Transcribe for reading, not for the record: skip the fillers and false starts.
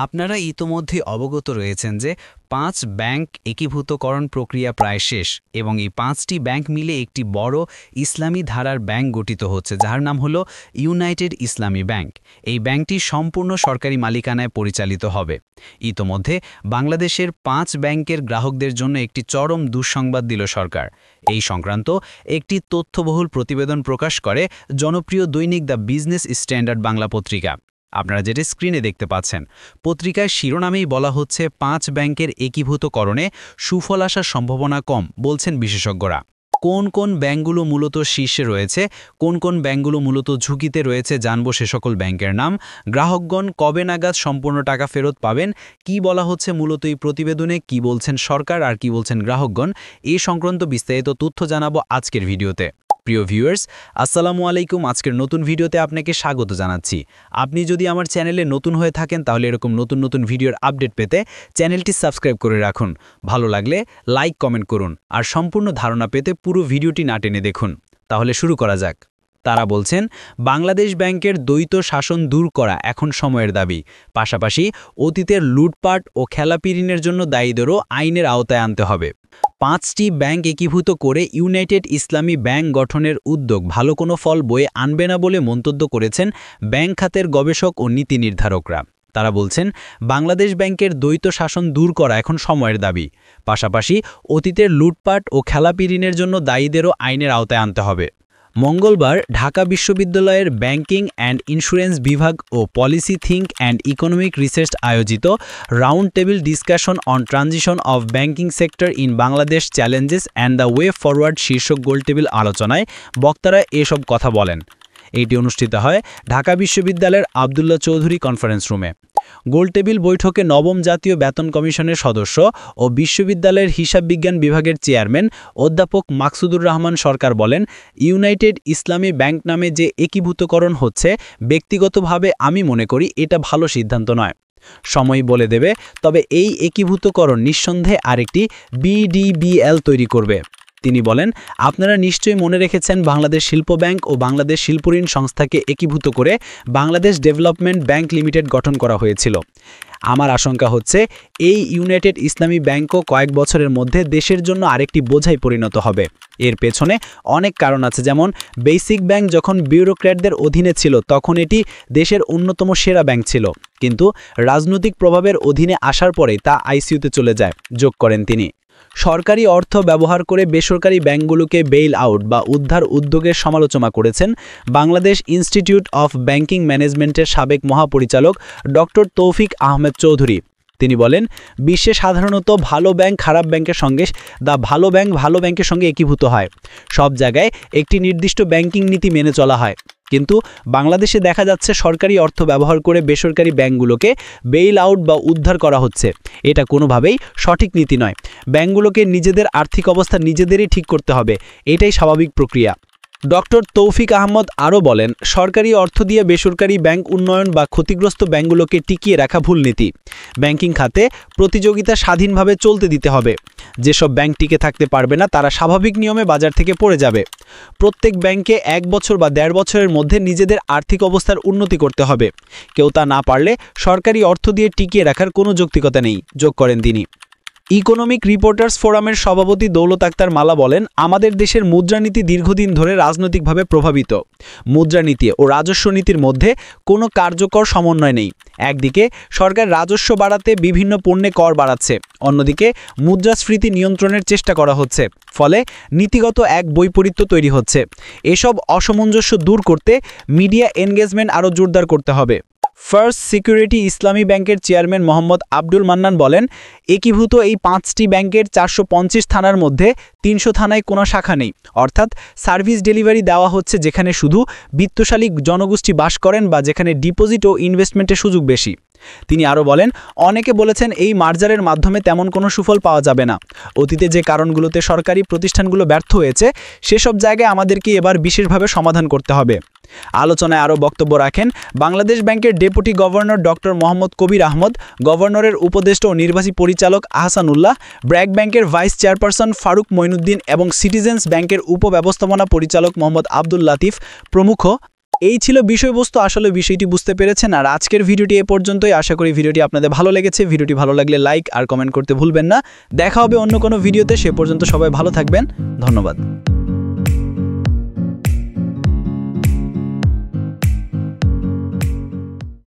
আপনারা ইতোমধ্যে অবগত রয়েছেন যে ৫ ব্যাংক একীভূতকরণ প্রক্রিয়া প্রায় শেষ এবং এই ৫টি ব্যাংক মিলে একটি বড় ইসলামী ধারার ব্যাংক গঠিত হচ্ছে, যার নাম হলো ইউনাইটেড ইসলামী ব্যাংক। এই ব্যাংকটি সম্পূর্ণ সরকারি মালিকানায় পরিচালিত হবে। ইতোমধ্যে বাংলাদেশের ৫ ব্যাংকের গ্রাহকদের জন্য একটি চরম দুঃসংবাদ দিল সরকার। এই সংক্রান্ত একটি তথ্যবহুল প্রতিবেদন প্রকাশ করে জনপ্রিয় দৈনিক দ্য বিজনেস স্ট্যান্ডার্ড বাংলা পত্রিকা। আপনারা যেটা স্ক্রিনে দেখতে পাচ্ছেন, পত্রিকার শিরোনামেই বলা হচ্ছে ৫ ব্যাংকের একীভূতকরণে সুফল আসার সম্ভাবনা কম, বলছেন বিশেষজ্ঞরা। কোন কোন ব্যাংকগুলো মূলত শীর্ষে রয়েছে, কোন কোন ব্যাংকগুলো মূলত ঝুঁকিতে রয়েছে, জানবো সে সকল ব্যাংকের নাম। গ্রাহকগণ কবে নাগাদ সম্পূর্ণ টাকা ফেরত পাবেন, কি বলা হচ্ছে মূলত এই প্রতিবেদনে, কি বলছেন সরকার আর কি বলছেন গ্রাহকগণ, এই সংক্রান্ত বিস্তারিত তথ্য জানাবো আজকের ভিডিওতে। প্রিয় ভিউয়ার্স, আসসালামু আলাইকুম। আজকের নতুন ভিডিওতে আপনাকে স্বাগত জানাচ্ছি। আপনি যদি আমার চ্যানেলে নতুন হয়ে থাকেন তাহলে এরকম নতুন নতুন ভিডিওর আপডেট পেতে চ্যানেলটি সাবস্ক্রাইব করে রাখুন। ভালো লাগলে লাইক কমেন্ট করুন আর সম্পূর্ণ ধারণা পেতে পুরো ভিডিওটি না টেনে দেখুন। তাহলে শুরু করা যাক। তারা বলছেন, বাংলাদেশ ব্যাংকের দ্বৈত শাসন দূর করা এখন সময়ের দাবি। পাশাপাশি অতীতের লুটপাট ও খেলাপি ঋণের জন্য দায়ীদেরও আইনের আওতায় আনতে হবে। ৫টি ব্যাংক একীভূত করে ইউনাইটেড ইসলামী ব্যাংক গঠনের উদ্যোগ ভালো কোনো ফল বয়ে আনবে না বলে মন্তব্য করেছেন ব্যাংক খাতের গবেষক ও নীতি নির্ধারকরা। তারা বলছেন, বাংলাদেশ ব্যাংকের দ্বৈত শাসন দূর করা এখন সময়ের দাবি। পাশাপাশি অতীতের লুটপাট ও খেলাপি ঋণের জন্য দায়ীদেরও আইনের আওতায় আনতে হবে। মঙ্গলবার ঢাকা বিশ্ববিদ্যালয়ের ব্যাংকিং অ্যান্ড ইন্স্যুরেন্স বিভাগ ও policy think and economic research আয়োজিত round table discussion on transition of banking sector in Bangladesh challenges and the way forward শীর্ষক গোলটেবিল আলোচনায় বক্তারা এসব কথা বলেন। এটি অনুষ্ঠিত হয় ঢাকা বিশ্ববিদ্যালয়ের আবদুল্লাহ চৌধুরী কনফারেন্স রুমে। গোলটেবিল বৈঠকে নবম জাতীয় বেতন কমিশনের সদস্য ও বিশ্ববিদ্যালয়ের হিসাব বিজ্ঞান বিভাগের চেয়ারম্যান অধ্যাপক মাকসুদুর রহমান সরকার বলেন, ইউনাইটেড ইসলামী ব্যাংক নামে যে একীভূতকরণ হচ্ছে, ব্যক্তিগতভাবে আমি মনে করি এটা ভালো সিদ্ধান্ত নয়। সময় বলে দেবে, তবে এই একীভূতকরণ নিঃসন্দেহে আরেকটি বিডিবিএল তৈরি করবে। তিনি বলেন, আপনারা নিশ্চয়ই মনে রেখেছেন বাংলাদেশ শিল্প ব্যাংক ও বাংলাদেশ শিল্পঋণ সংস্থাকে একীভূত করে বাংলাদেশ ডেভেলপমেন্ট ব্যাংক লিমিটেড গঠন করা হয়েছিল। আমার আশঙ্কা হচ্ছে এই ইউনাইটেড ইসলামী ব্যাংকও কয়েক বছরের মধ্যে দেশের জন্য আরেকটি বোঝায় পরিণত হবে। এর পেছনে অনেক কারণ আছে, যেমন বেসিক ব্যাংক যখন বিউরোক্র্যাটদের অধীনে ছিল তখন এটি দেশের অন্যতম সেরা ব্যাংক ছিল, কিন্তু রাজনৈতিক প্রভাবের অধীনে আসার পরেই তা আইসিইউতে চলে যায়, যোগ করেন তিনি। সরকারি অর্থ ব্যবহার করে বেসরকারি ব্যাংকগুলোকে বেইল আউট বা উদ্ধার উদ্যোগের সমালোচনা করেছেন বাংলাদেশ ইনস্টিটিউট অফ ব্যাংকিং ম্যানেজমেন্টের সাবেক মহাপরিচালক ডক্টর তৌফিক আহমেদ চৌধুরী। তিনি বলেন, বিশ্বে সাধারণত ভালো ব্যাংক খারাপ ব্যাংকের সঙ্গে ভালো ব্যাংকের সঙ্গে একীভূত হয়। সব জায়গায় একটি নির্দিষ্ট ব্যাংকিং নীতি মেনে চলা হয়, কিন্তু বাংলাদেশে দেখা যাচ্ছে সরকারি অর্থ ব্যবহার করে বেসরকারি ব্যাংকগুলোকে বেইল আউট বা উদ্ধার করা হচ্ছে। এটা কোনোভাবেই সঠিক নীতি নয়। ব্যাংকগুলোকে নিজেদের আর্থিক অবস্থা নিজেদেরই ঠিক করতে হবে, এটাই স্বাভাবিক প্রক্রিয়া। ডক্টর তৌফিক আহমদ আরও বলেন, সরকারি অর্থ দিয়ে বেসরকারি ব্যাংক উন্নয়ন বা ক্ষতিগ্রস্ত ব্যাংকগুলোকে টিকিয়ে রাখা ভুল নীতি। ব্যাংকিং খাতে প্রতিযোগিতা স্বাধীনভাবে চলতে দিতে হবে। যেসব ব্যাংক টিকে থাকতে পারবে না তারা স্বাভাবিক নিয়মে বাজার থেকে পড়ে যাবে। প্রত্যেক ব্যাংকে 1 বছর বা 1.5 বছরের মধ্যে নিজেদের আর্থিক অবস্থার উন্নতি করতে হবে। কেউ তা না পারলে সরকারি অর্থ দিয়ে টিকিয়ে রাখার কোনো যৌক্তিকতা নেই, যোগ করেন তিনি। ইকোনমিক রিপোর্টার্স ফোরামের সভাপতি দৌলত আক্তার মালা বলেন, আমাদের দেশের মুদ্রানীতি দীর্ঘদিন ধরে রাজনৈতিকভাবে প্রভাবিত। মুদ্রানীতি ও রাজস্ব নীতির মধ্যে কোনো কার্যকর সমন্বয় নেই। একদিকে সরকার রাজস্ব বাড়াতে বিভিন্ন পণ্যে কর বাড়াচ্ছে, অন্যদিকে মুদ্রাস্ফীতি নিয়ন্ত্রণের চেষ্টা করা হচ্ছে, ফলে নীতিগত এক বৈপরীত্য তৈরি হচ্ছে। এসব অসামঞ্জস্য দূর করতে মিডিয়া এনগেজমেন্ট আরও জোরদার করতে হবে। ফার্স্ট সিকিউরিটি ইসলামী ব্যাংকের চেয়ারম্যান মোহাম্মদ আব্দুল মান্নান বলেন, একীভূত এই 5টি ব্যাংকের 425 থানার মধ্যে 300 থানায় কোনো শাখা নেই, অর্থাৎ সার্ভিস ডেলিভারি দেওয়া হচ্ছে যেখানে শুধু বিত্তশালী জনগোষ্ঠী বাস করেন বা যেখানে ডিপোজিট ও ইনভেস্টমেন্টের সুযোগ বেশি। তিনি আরও বলেন, অনেকে বলেছেন এই মার্জারের মাধ্যমে তেমন কোনো সুফল পাওয়া যাবে না। অতীতে যে কারণগুলোতে সরকারি প্রতিষ্ঠানগুলো ব্যর্থ হয়েছে সেসব জায়গায় আমাদেরকে এবার বিশেষভাবে সমাধান করতে হবে। আলোচনায় আরও বক্তব্য রাখেন বাংলাদেশ ব্যাংকের ডেপুটি গভর্নর ডক্টর মোহাম্মদ কবির আহমদ, গভর্নরের উপদেষ্টা ও নির্বাহী পরিচালক আহসানুল্লাহ, ব্র্যাক ব্যাংকের ভাইস চেয়ারপারসন ফারুক মঈনুদ্দিন এবং সিটিজেন্স ব্যাংকের উপব্যবস্থাপনা পরিচালক মোহাম্মদ আব্দুল লাতিফ প্রমুখ। এই ছিল বিষয়বস্তু, আসলে বিষয়টি বুঝতে পেরেছেন। আর আজকের ভিডিওটি এ পর্যন্তই। আশা করি ভিডিওটি আপনাদের ভালো লেগেছে। ভিডিওটি ভালো লাগলে লাইক আর কমেন্ট করতে ভুলবেন না। দেখা হবে অন্য কোনো ভিডিওতে, সে পর্যন্ত সবাই ভালো থাকবেন। ধন্যবাদ।